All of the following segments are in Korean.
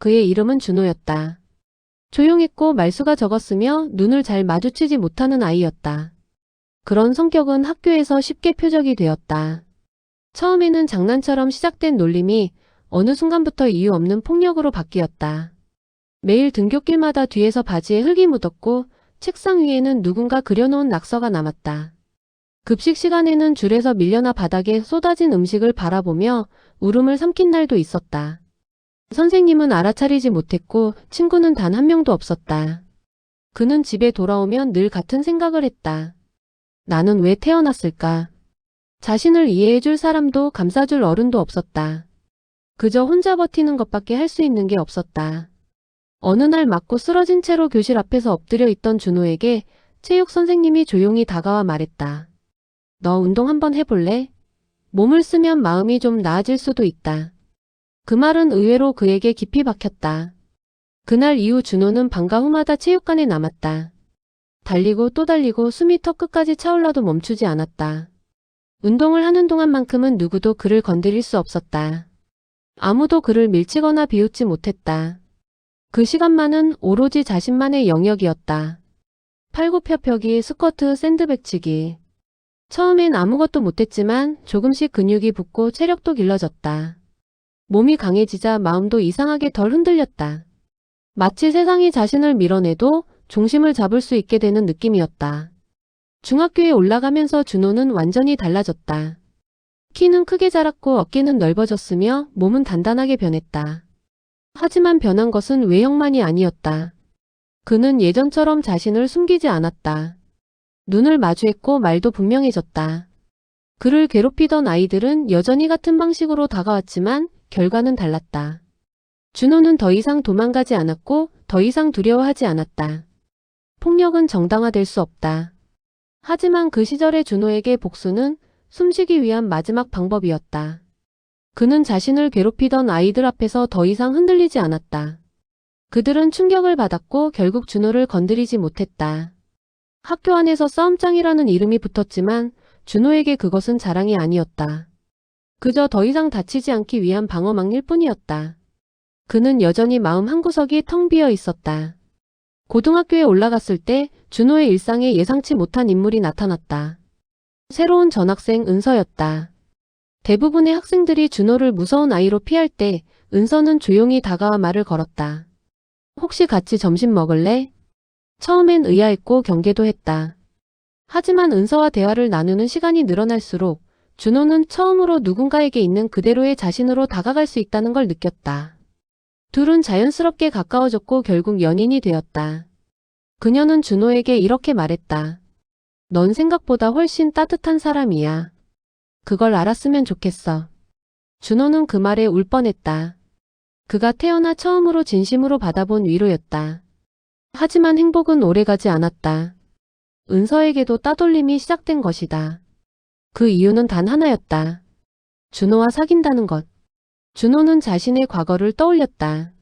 그의 이름은 준호였다. 조용했고 말수가 적었으며 눈을 잘 마주치지 못하는 아이였다. 그런 성격은 학교에서 쉽게 표적이 되었다. 처음에는 장난처럼 시작된 놀림이 어느 순간부터 이유 없는 폭력으로 바뀌었다. 매일 등굣길마다 뒤에서 바지에 흙이 묻었고 책상 위에는 누군가 그려놓은 낙서가 남았다. 급식 시간에는 줄에서 밀려나 바닥에 쏟아진 음식을 바라보며 울음을 삼킨 날도 있었다. 선생님은 알아차리지 못했고 친구는 단 한 명도 없었다. 그는 집에 돌아오면 늘 같은 생각을 했다. 나는 왜 태어났을까? 자신을 이해해줄 사람도 감싸줄 어른도 없었다. 그저 혼자 버티는 것밖에 할 수 있는 게 없었다. 어느 날 맞고 쓰러진 채로 교실 앞에서 엎드려 있던 준호에게 체육 선생님이 조용히 다가와 말했다. 너 운동 한번 해볼래? 몸을 쓰면 마음이 좀 나아질 수도 있다. 그 말은 의외로 그에게 깊이 박혔다. 그날 이후 준호는 방과 후마다 체육관에 남았다. 달리고 또 달리고 숨이 턱끝까지 차올라도 멈추지 않았다. 운동을 하는 동안만큼은 누구도 그를 건드릴 수 없었다. 아무도 그를 밀치거나 비웃지 못했다. 그 시간만은 오로지 자신만의 영역이었다. 팔굽혀펴기, 스쿼트, 샌드백치기. 처음엔 아무것도 못했지만 조금씩 근육이 붙고 체력도 길러졌다. 몸이 강해지자 마음도 이상하게 덜 흔들렸다. 마치 세상이 자신을 밀어내도 중심을 잡을 수 있게 되는 느낌이었다. 중학교에 올라가면서 준호는 완전히 달라졌다. 키는 크게 자랐고 어깨는 넓어졌으며 몸은 단단하게 변했다. 하지만 변한 것은 외형만이 아니었다. 그는 예전처럼 자신을 숨기지 않았다. 눈을 마주했고 말도 분명해졌다. 그를 괴롭히던 아이들은 여전히 같은 방식으로 다가왔지만 결과는 달랐다. 준호는 더 이상 도망가지 않았고 더 이상 두려워하지 않았다. 폭력은 정당화될 수 없다. 하지만 그 시절의 준호에게 복수는 숨쉬기 위한 마지막 방법이었다. 그는 자신을 괴롭히던 아이들 앞에서 더 이상 흔들리지 않았다. 그들은 충격을 받았고 결국 준호를 건드리지 못했다. 학교 안에서 싸움장이라는 이름이 붙었지만 준호에게 그것은 자랑이 아니었다. 그저 더 이상 다치지 않기 위한 방어막일 뿐이었다. 그는 여전히 마음 한구석이 텅 비어 있었다. 고등학교에 올라갔을 때 준호의 일상에 예상치 못한 인물이 나타났다. 새로운 전학생 은서였다. 대부분의 학생들이 준호를 무서운 아이로 피할 때 은서는 조용히 다가와 말을 걸었다. 혹시 같이 점심 먹을래? 처음엔 의아했고 경계도 했다. 하지만 은서와 대화를 나누는 시간이 늘어날수록 준호는 처음으로 누군가에게 있는 그대로의 자신으로 다가갈 수 있다는 걸 느꼈다. 둘은 자연스럽게 가까워졌고 결국 연인이 되었다. 그녀는 준호에게 이렇게 말했다. 넌 생각보다 훨씬 따뜻한 사람이야. 그걸 알았으면 좋겠어. 준호는 그 말에 울 뻔했다. 그가 태어나 처음으로 진심으로 받아본 위로였다. 하지만 행복은 오래가지 않았다. 은서에게도 따돌림이 시작된 것이다. 그 이유는 단 하나였다. 준호와 사귄다는 것. 준호는 자신의 과거를 떠올렸다.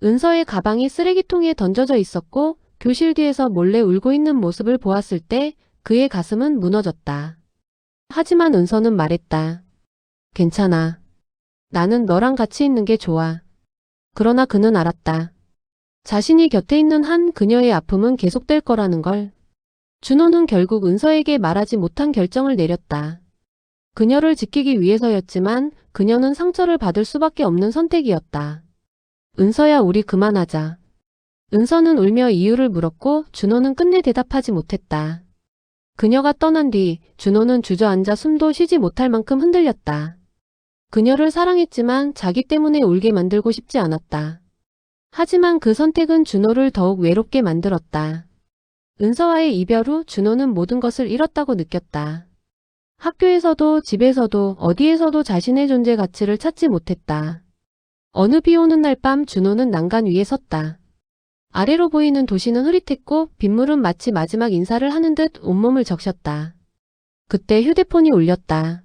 은서의 가방이 쓰레기통에 던져져 있었고 교실 뒤에서 몰래 울고 있는 모습을 보았을 때 그의 가슴은 무너졌다. 하지만 은서는 말했다. 괜찮아. 나는 너랑 같이 있는 게 좋아. 그러나 그는 알았다. 자신이 곁에 있는 한 그녀의 아픔은 계속될 거라는 걸. 준호는 결국 은서에게 말하지 못한 결정을 내렸다. 그녀를 지키기 위해서였지만 그녀는 상처를 받을 수밖에 없는 선택이었다. 은서야, 우리 그만하자. 은서는 울며 이유를 물었고 준호는 끝내 대답하지 못했다. 그녀가 떠난 뒤 준호는 주저앉아 숨도 쉬지 못할 만큼 흔들렸다. 그녀를 사랑했지만 자기 때문에 울게 만들고 싶지 않았다. 하지만 그 선택은 준호를 더욱 외롭게 만들었다. 은서와의 이별 후 준호는 모든 것을 잃었다고 느꼈다. 학교에서도 집에서도 어디에서도 자신의 존재 가치를 찾지 못했다. 어느 비 오는 날 밤 준호는 난간 위에 섰다. 아래로 보이는 도시는 흐릿했고 빗물은 마치 마지막 인사를 하는 듯 온몸을 적셨다. 그때 휴대폰이 울렸다.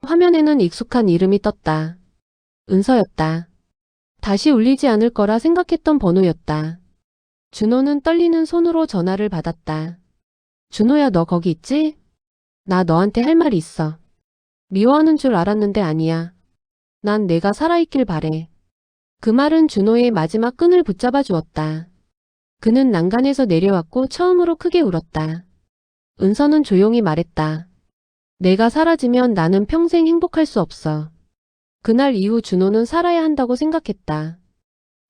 화면에는 익숙한 이름이 떴다. 은서였다. 다시 울리지 않을 거라 생각했던 번호였다. 준호는 떨리는 손으로 전화를 받았다. 준호야, 너 거기 있지? 나 너한테 할 말이 있어. 미워하는 줄 알았는데 아니야. 난 내가 살아있길 바래. 그 말은 준호의 마지막 끈을 붙잡아 주었다. 그는 난간에서 내려왔고 처음으로 크게 울었다. 은서는 조용히 말했다. 내가 사라지면 나는 평생 행복할 수 없어. 그날 이후 준호는 살아야 한다고 생각했다.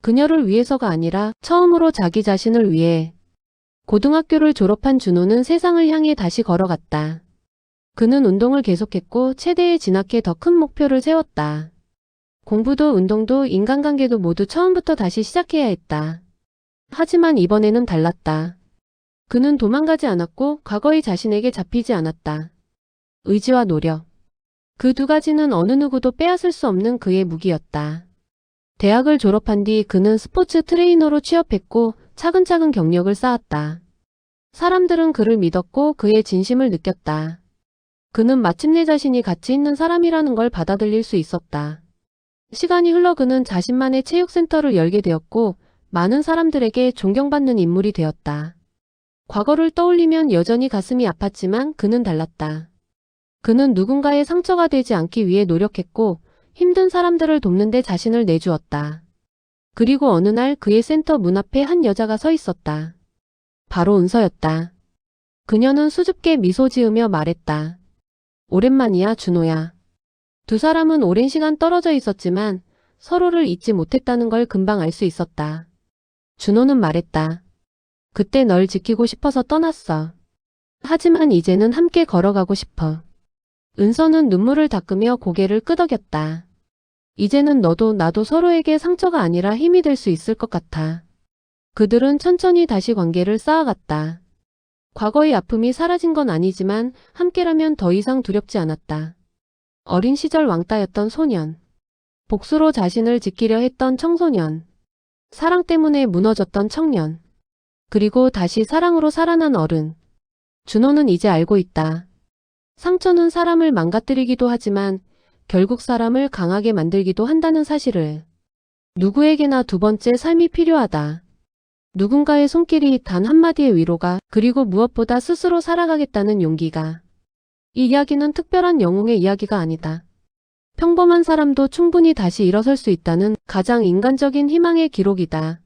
그녀를 위해서가 아니라 처음으로 자기 자신을 위해. 고등학교를 졸업한 준호는 세상을 향해 다시 걸어갔다. 그는 운동을 계속했고 최대에 진학해 더 큰 목표를 세웠다. 공부도 운동도 인간관계도 모두 처음부터 다시 시작해야 했다. 하지만 이번에는 달랐다. 그는 도망가지 않았고 과거의 자신에게 잡히지 않았다. 의지와 노력. 그 두 가지는 어느 누구도 빼앗을 수 없는 그의 무기였다. 대학을 졸업한 뒤 그는 스포츠 트레이너로 취업했고 차근차근 경력을 쌓았다. 사람들은 그를 믿었고 그의 진심을 느꼈다. 그는 마침내 자신이 가치 있는 사람이라는 걸 받아들일 수 있었다. 시간이 흘러 그는 자신만의 체육센터를 열게 되었고 많은 사람들에게 존경받는 인물이 되었다. 과거를 떠올리면 여전히 가슴이 아팠지만 그는 달랐다. 그는 누군가의 상처가 되지 않기 위해 노력했고 힘든 사람들을 돕는 데 자신을 내주었다. 그리고 어느 날 그의 센터 문 앞에 한 여자가 서 있었다. 바로 은서였다. 그녀는 수줍게 미소 지으며 말했다. 오랜만이야, 준호야. 두 사람은 오랜 시간 떨어져 있었지만 서로를 잊지 못했다는 걸 금방 알 수 있었다. 준호는 말했다. 그때 널 지키고 싶어서 떠났어. 하지만 이제는 함께 걸어가고 싶어. 은서는 눈물을 닦으며 고개를 끄덕였다. 이제는 너도 나도 서로에게 상처가 아니라 힘이 될 수 있을 것 같아. 그들은 천천히 다시 관계를 쌓아갔다. 과거의 아픔이 사라진 건 아니지만 함께라면 더 이상 두렵지 않았다. 어린 시절 왕따였던 소년. 복수로 자신을 지키려 했던 청소년. 사랑 때문에 무너졌던 청년. 그리고 다시 사랑으로 살아난 어른. 준호는 이제 알고 있다. 상처는 사람을 망가뜨리기도 하지만 결국 사람을 강하게 만들기도 한다는 사실을. 누구에게나 두 번째 삶이 필요하다. 누군가의 손길이 단 한마디의 위로가, 그리고 무엇보다 스스로 살아가겠다는 용기가. 이 이야기는 특별한 영웅의 이야기가 아니다. 평범한 사람도 충분히 다시 일어설 수 있다는 가장 인간적인 희망의 기록이다.